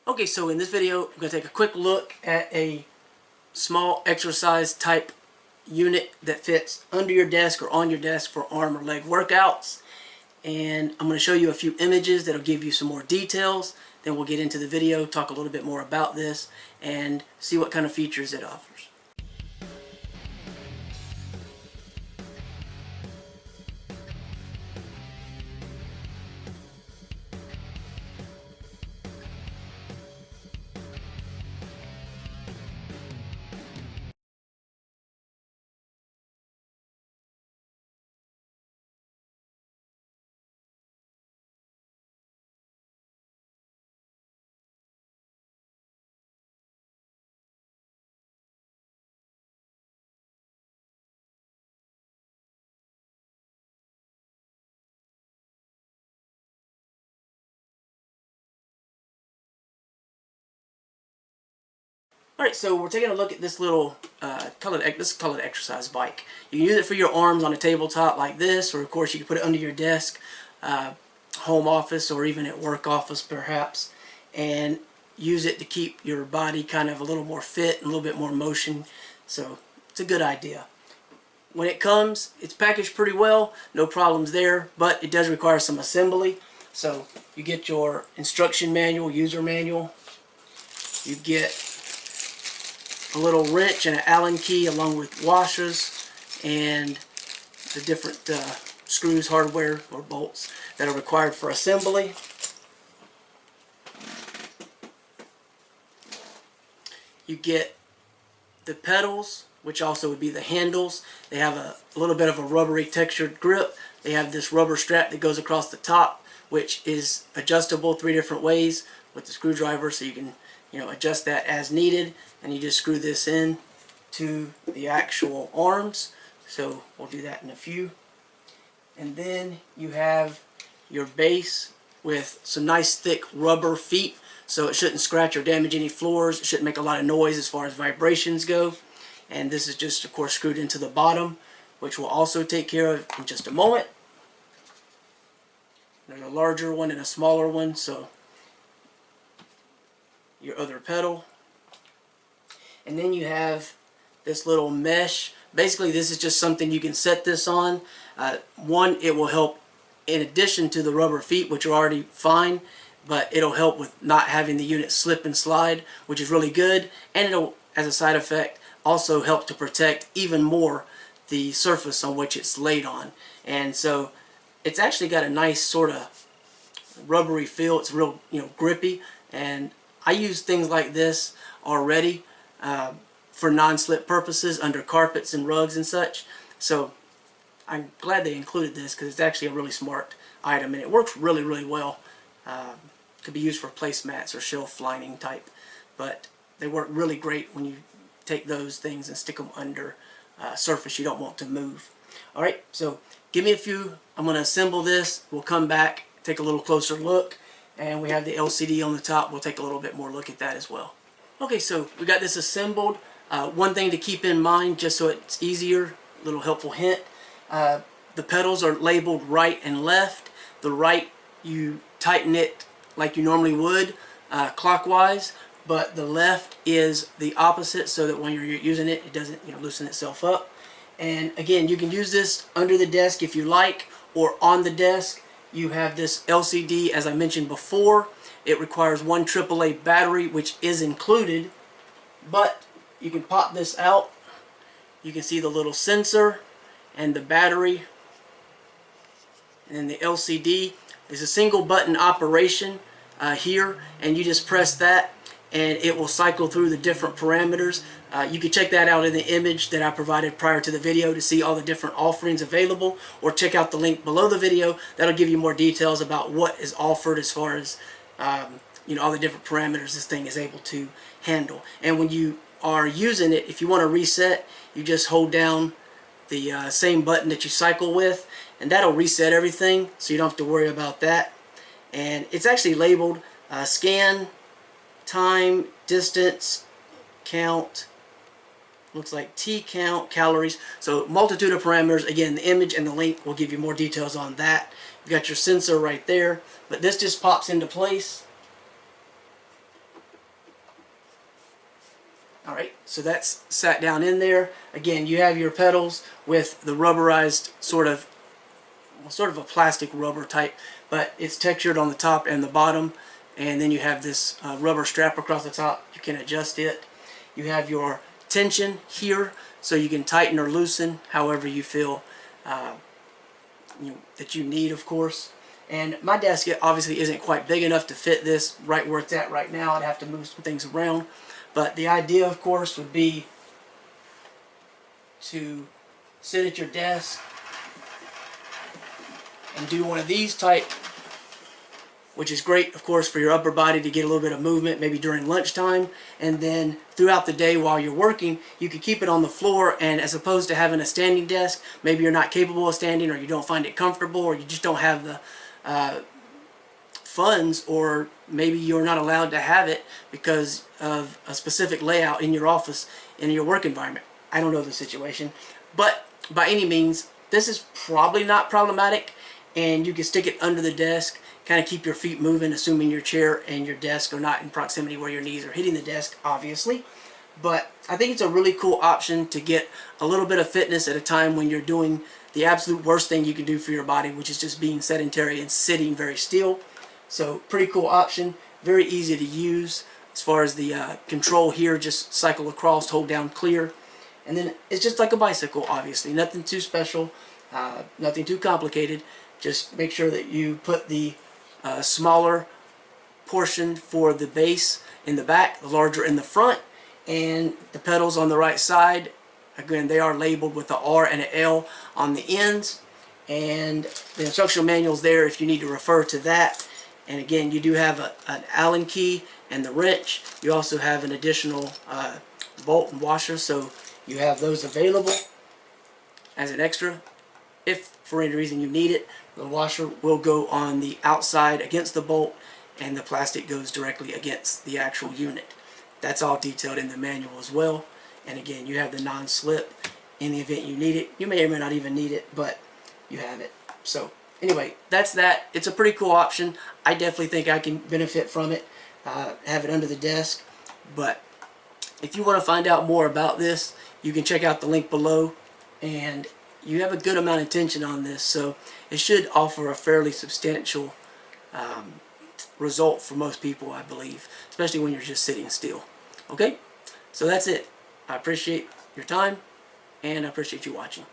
Okay, so in this video, I'm going to take a quick look at a small exercise type unit that fits under your desk or on your desk for arm or leg workouts. And I'm going to show you a few images that'll give you some more details. Then we'll get into the video, talk a little bit more about this, and see what kind of features it offers. Alright, so we're taking a look at this little colored exercise bike. You can use it for your arms on a tabletop like this, or of course you can put it under your desk, home office, or even at work office perhaps, and use it to keep your body kind of a little more fit and a little bit more motion. So it's a good idea. When it comes, it's packaged pretty well, no problems there, but it does require some assembly. So you get your instruction manual, user manual, you get a little wrench and an Allen key along with washers and the different screws, hardware, or bolts that are required for assembly. You get the pedals, which also would be the handles. They have a little bit of a rubbery textured grip. They have this rubber strap that goes across the top, which is adjustable 3 different ways with the screwdriver, so you can adjust that as needed, and you just screw this in to the actual arms. So we'll do that in a few. And then you have your base with some nice thick rubber feet, so it shouldn't scratch or damage any floors. It shouldn't make a lot of noise as far as vibrations go. And this is just, of course, screwed into the bottom, which we'll also take care of in just a moment. There's a larger one and a smaller one, so your other pedal. And then you have this little mesh. Basically, this is just something you can set this on. One, it will help in addition to the rubber feet, which are already fine, but it'll help with not having the unit slip and slide, which is really good. And it'll, as a side effect, also help to protect even more the surface on which it's laid on. And so it's actually got a nice sort of rubbery feel. It's real, grippy. And I use things like this already for non-slip purposes under carpets and rugs and such. So I'm glad they included this because it's actually a really smart item and it works really, really well. Could be used for placemats or shelf lining type, but they work really great when you take those things and stick them under a surface you don't want to move. Alright, so give me a few. I'm going to assemble this. We'll come back, take a little closer look. And we have the LCD on the top. We'll take a little bit more look at that as well. Okay, so we got this assembled. One thing to keep in mind, just so it's easier, a little helpful hint, the pedals are labeled right and left. The right, you tighten it like you normally would, clockwise, but the left is the opposite, so that when you're using it, it doesn't loosen itself up. And again, you can use this under the desk if you like, or on the desk. You have this LCD, as I mentioned before. It requires 1 AAA battery, which is included, but you can pop this out. You can see the little sensor and the battery, and then the LCD. There's a single button operation here, and you just press that and it will cycle through the different parameters. You can check that out in the image that I provided prior to the video to see all the different offerings available, or check out the link below the video. That'll give you more details about what is offered as far as all the different parameters this thing is able to handle. And when you are using it, if you want to reset, you just hold down the same button that you cycle with, and that'll reset everything, so you don't have to worry about that. And it's actually labeled scan, time, distance, count, looks like T count, calories. So multitude of parameters. Again, the image and the link will give you more details on that. You've got your sensor right there, but this just pops into place. Alright, so that's sat down in there. Again, you have your pedals with the rubberized sort of a plastic rubber type, but it's textured on the top and the bottom, and then you have this rubber strap across the top. You can adjust it. You have your tension here, so you can tighten or loosen however you feel that you need, of course. And my desk obviously isn't quite big enough to fit this right where it's at right now. I'd have to move some things around. But the idea, of course, would be to sit at your desk and do one of these type, which is great, of course, for your upper body to get a little bit of movement, maybe during lunchtime. And then throughout the day while you're working, you can keep it on the floor, and as opposed to having a standing desk, maybe you're not capable of standing, or you don't find it comfortable, or you just don't have the funds, or maybe you're not allowed to have it because of a specific layout in your office, in your work environment. I don't know the situation, but by any means, this is probably not problematic, and you can stick it under the desk, kind of keep your feet moving, assuming your chair and your desk are not in proximity where your knees are hitting the desk, obviously. But I think it's a really cool option to get a little bit of fitness at a time when you're doing the absolute worst thing you can do for your body, which is just being sedentary and sitting very still. So pretty cool option, very easy to use. As far as the control here, just cycle across, hold down clear. And then it's just like a bicycle, obviously. Nothing too special, nothing too complicated. Just make sure that you put the smaller portion for the base in the back, the larger in the front, and the pedals on the right side. Again, they are labeled with the R and an L on the ends, and the instructional manual's there if you need to refer to that. And again, you do have an Allen key and the wrench. You also have an additional bolt and washer, so you have those available as an extra if for any reason you need it. The washer will go on the outside against the bolt, and the plastic goes directly against the actual unit. That's all detailed in the manual as well. And again, you have the non-slip in the event you need it. You may or may not even need it, but you have it. So anyway, that's that. It's a pretty cool option. I definitely think I can benefit from it, have it under the desk. But if you want to find out more about this, you can check out the link below, and you have a good amount of tension on this, so it should offer a fairly substantial result for most people, I believe, especially when you're just sitting still. Okay, so that's it. I appreciate your time, and I appreciate you watching.